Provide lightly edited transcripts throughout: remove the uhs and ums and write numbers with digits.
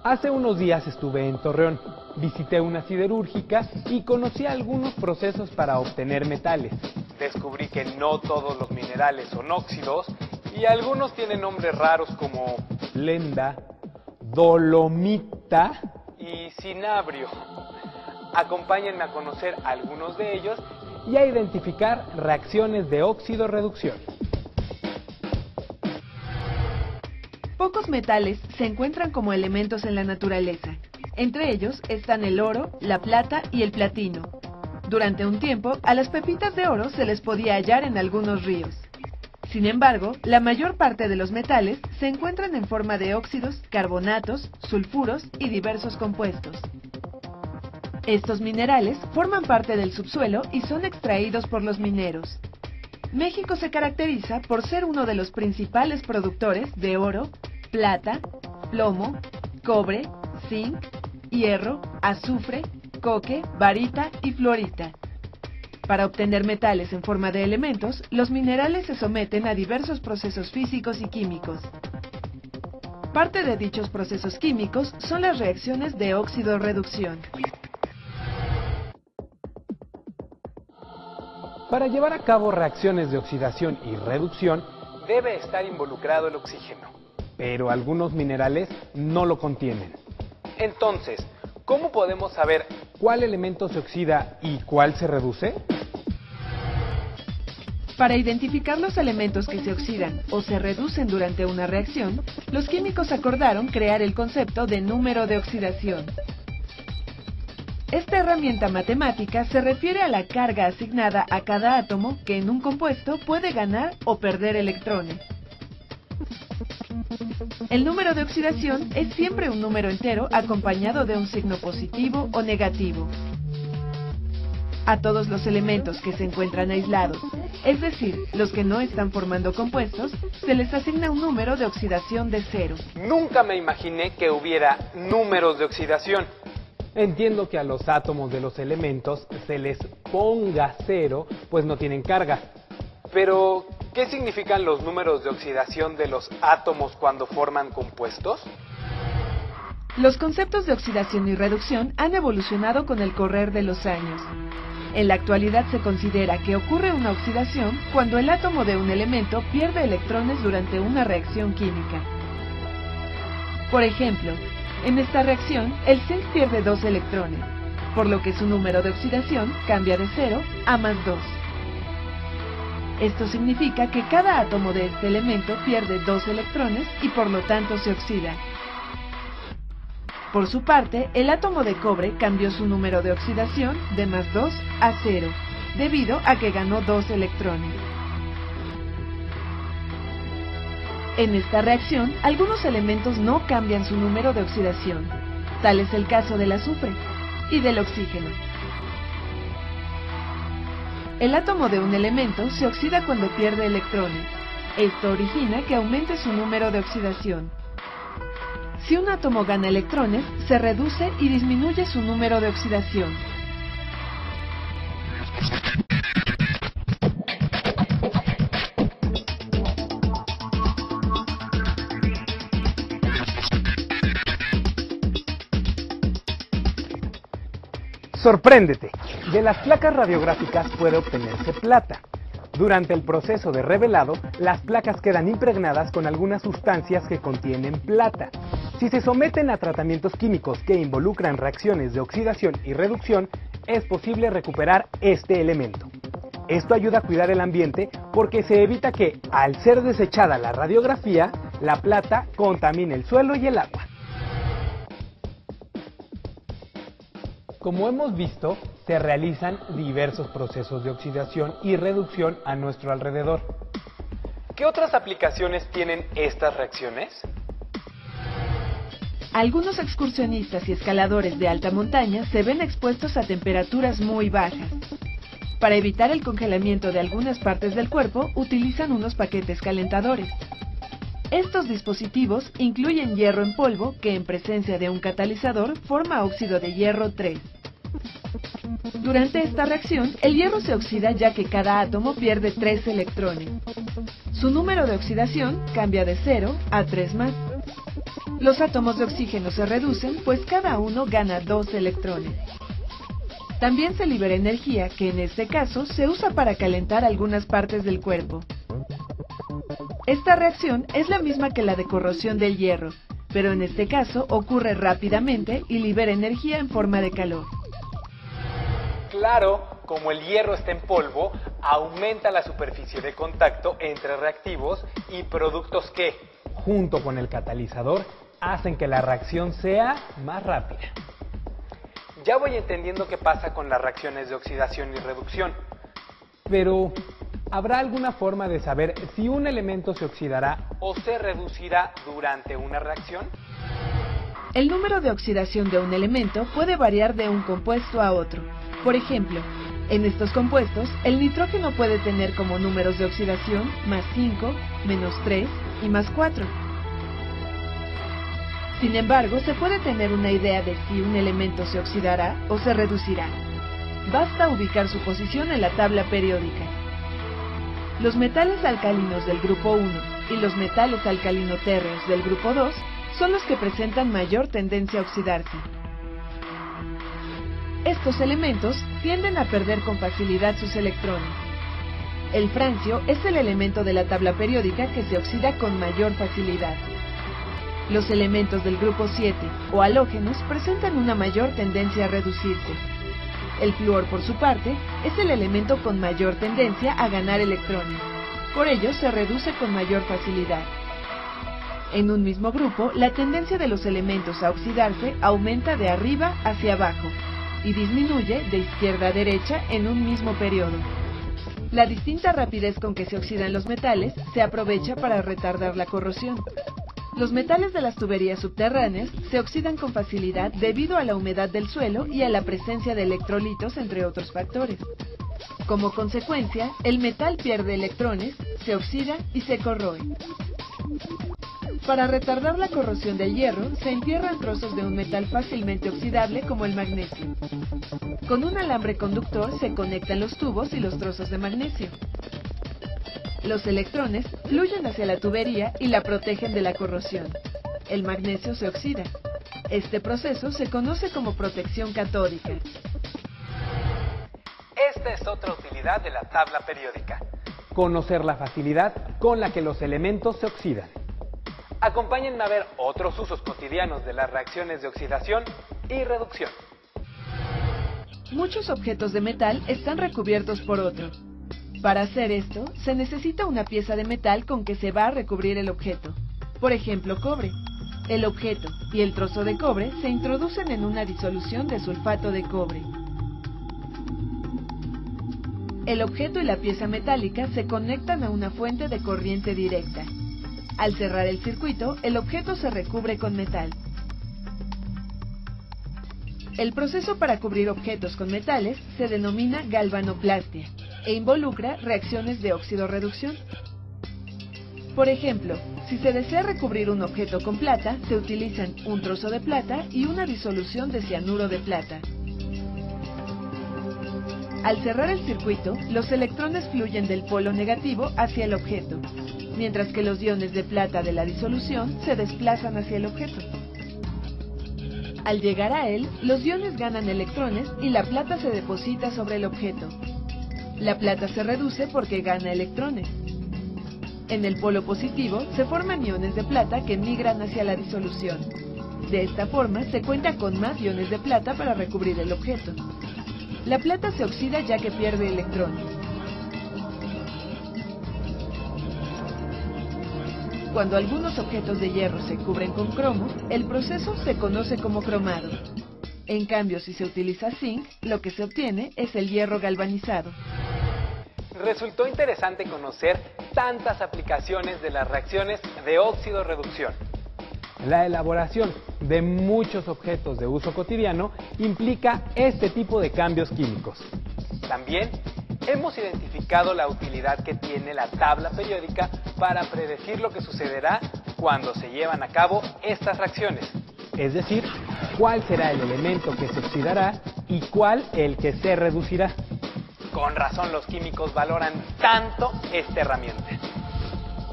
Hace unos días estuve en Torreón, visité una siderúrgica y conocí algunos procesos para obtener metales. Descubrí que no todos los minerales son óxidos y algunos tienen nombres raros como lenda, dolomita y cinabrio. Acompáñenme a conocer algunos de ellos y a identificar reacciones de óxido-reducción. Pocos metales se encuentran como elementos en la naturaleza. Entre ellos están el oro, la plata y el platino. Durante un tiempo, a las pepitas de oro se les podía hallar en algunos ríos. Sin embargo, la mayor parte de los metales se encuentran en forma de óxidos, carbonatos, sulfuros y diversos compuestos. Estos minerales forman parte del subsuelo y son extraídos por los mineros. México se caracteriza por ser uno de los principales productores de oro, plata, plomo, cobre, zinc, hierro, azufre, coque, barita y fluorita. Para obtener metales en forma de elementos, los minerales se someten a diversos procesos físicos y químicos. Parte de dichos procesos químicos son las reacciones de óxido-reducción. Para llevar a cabo reacciones de oxidación y reducción, debe estar involucrado el oxígeno, pero algunos minerales no lo contienen. Entonces, ¿cómo podemos saber cuál elemento se oxida y cuál se reduce? Para identificar los elementos que se oxidan o se reducen durante una reacción, los químicos acordaron crear el concepto de número de oxidación. Esta herramienta matemática se refiere a la carga asignada a cada átomo que en un compuesto puede ganar o perder electrones. El número de oxidación es siempre un número entero acompañado de un signo positivo o negativo. A todos los elementos que se encuentran aislados, es decir, los que no están formando compuestos, se les asigna un número de oxidación de 0. Nunca me imaginé que hubiera números de oxidación. Entiendo que a los átomos de los elementos se les ponga 0, pues no tienen carga. Pero, ¿qué significan los números de oxidación de los átomos cuando forman compuestos? Los conceptos de oxidación y reducción han evolucionado con el correr de los años. En la actualidad se considera que ocurre una oxidación cuando el átomo de un elemento pierde electrones durante una reacción química. Por ejemplo, en esta reacción, el zinc pierde 2 electrones, por lo que su número de oxidación cambia de 0 a +2. Esto significa que cada átomo de este elemento pierde 2 electrones y por lo tanto se oxida. Por su parte, el átomo de cobre cambió su número de oxidación de +2 a 0, debido a que ganó 2 electrones. En esta reacción, algunos elementos no cambian su número de oxidación. Tal es el caso del azufre y del oxígeno. El átomo de un elemento se oxida cuando pierde electrones. Esto origina que aumente su número de oxidación. Si un átomo gana electrones, se reduce y disminuye su número de oxidación. Sorpréndete, de las placas radiográficas puede obtenerse plata. Durante el proceso de revelado, las placas quedan impregnadas con algunas sustancias que contienen plata. Si se someten a tratamientos químicos que involucran reacciones de oxidación y reducción, es posible recuperar este elemento. Esto ayuda a cuidar el ambiente porque se evita que, al ser desechada la radiografía, la plata contamine el suelo y el agua. Como hemos visto, se realizan diversos procesos de oxidación y reducción a nuestro alrededor. ¿Qué otras aplicaciones tienen estas reacciones? Algunos excursionistas y escaladores de alta montaña se ven expuestos a temperaturas muy bajas. Para evitar el congelamiento de algunas partes del cuerpo, utilizan unos paquetes calentadores. Estos dispositivos incluyen hierro en polvo que en presencia de un catalizador forma óxido de hierro 3. Durante esta reacción, el hierro se oxida ya que cada átomo pierde 3 electrones. Su número de oxidación cambia de 0 a 3+. Los átomos de oxígeno se reducen, pues cada uno gana 2 electrones. También se libera energía, que en este caso se usa para calentar algunas partes del cuerpo. Esta reacción es la misma que la de corrosión del hierro, pero en este caso ocurre rápidamente y libera energía en forma de calor. Claro, como el hierro está en polvo, aumenta la superficie de contacto entre reactivos y productos que, junto con el catalizador, hacen que la reacción sea más rápida. Ya voy entendiendo qué pasa con las reacciones de oxidación y reducción, pero ¿habrá alguna forma de saber si un elemento se oxidará o se reducirá durante una reacción? El número de oxidación de un elemento puede variar de un compuesto a otro. Por ejemplo, en estos compuestos, el nitrógeno puede tener como números de oxidación +5, -3 y +4. Sin embargo, se puede tener una idea de si un elemento se oxidará o se reducirá. Basta ubicar su posición en la tabla periódica. Los metales alcalinos del grupo 1 y los metales alcalino-térreos del grupo 2 son los que presentan mayor tendencia a oxidarse. Estos elementos tienden a perder con facilidad sus electrones. El francio es el elemento de la tabla periódica que se oxida con mayor facilidad. Los elementos del grupo 7 o halógenos presentan una mayor tendencia a reducirse. El flúor, por su parte, es el elemento con mayor tendencia a ganar electrones. Por ello, se reduce con mayor facilidad. En un mismo grupo, la tendencia de los elementos a oxidarse aumenta de arriba hacia abajo y disminuye de izquierda a derecha en un mismo periodo. La distinta rapidez con que se oxidan los metales se aprovecha para retardar la corrosión. Los metales de las tuberías subterráneas se oxidan con facilidad debido a la humedad del suelo y a la presencia de electrolitos, entre otros factores. Como consecuencia, el metal pierde electrones, se oxida y se corroe. Para retardar la corrosión del hierro, se entierran trozos de un metal fácilmente oxidable como el magnesio. Con un alambre conductor se conectan los tubos y los trozos de magnesio. Los electrones fluyen hacia la tubería y la protegen de la corrosión. El magnesio se oxida. Este proceso se conoce como protección catódica. Esta es otra utilidad de la tabla periódica: conocer la facilidad con la que los elementos se oxidan. Acompáñenme a ver otros usos cotidianos de las reacciones de oxidación y reducción. Muchos objetos de metal están recubiertos por otro. Para hacer esto, se necesita una pieza de metal con que se va a recubrir el objeto. Por ejemplo, cobre. El objeto y el trozo de cobre se introducen en una disolución de sulfato de cobre. El objeto y la pieza metálica se conectan a una fuente de corriente directa. Al cerrar el circuito, el objeto se recubre con metal. El proceso para cubrir objetos con metales se denomina galvanoplastia e involucra reacciones de óxido-reducción. Por ejemplo, si se desea recubrir un objeto con plata, se utilizan un trozo de plata y una disolución de cianuro de plata. Al cerrar el circuito, los electrones fluyen del polo negativo hacia el objeto, mientras que los iones de plata de la disolución se desplazan hacia el objeto. Al llegar a él, los iones ganan electrones y la plata se deposita sobre el objeto. La plata se reduce porque gana electrones. En el polo positivo se forman iones de plata que migran hacia la disolución. De esta forma se cuenta con más iones de plata para recubrir el objeto. La plata se oxida ya que pierde electrones. Cuando algunos objetos de hierro se cubren con cromo, el proceso se conoce como cromado. En cambio, si se utiliza zinc, lo que se obtiene es el hierro galvanizado. Resultó interesante conocer tantas aplicaciones de las reacciones de óxido-reducción. La elaboración de muchos objetos de uso cotidiano implica este tipo de cambios químicos. También hemos identificado la utilidad que tiene la tabla periódica para predecir lo que sucederá cuando se llevan a cabo estas reacciones. Es decir, cuál será el elemento que se oxidará y cuál el que se reducirá. Con razón los químicos valoran tanto esta herramienta.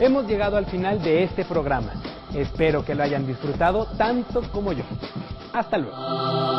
Hemos llegado al final de este programa. Espero que lo hayan disfrutado tanto como yo. Hasta luego.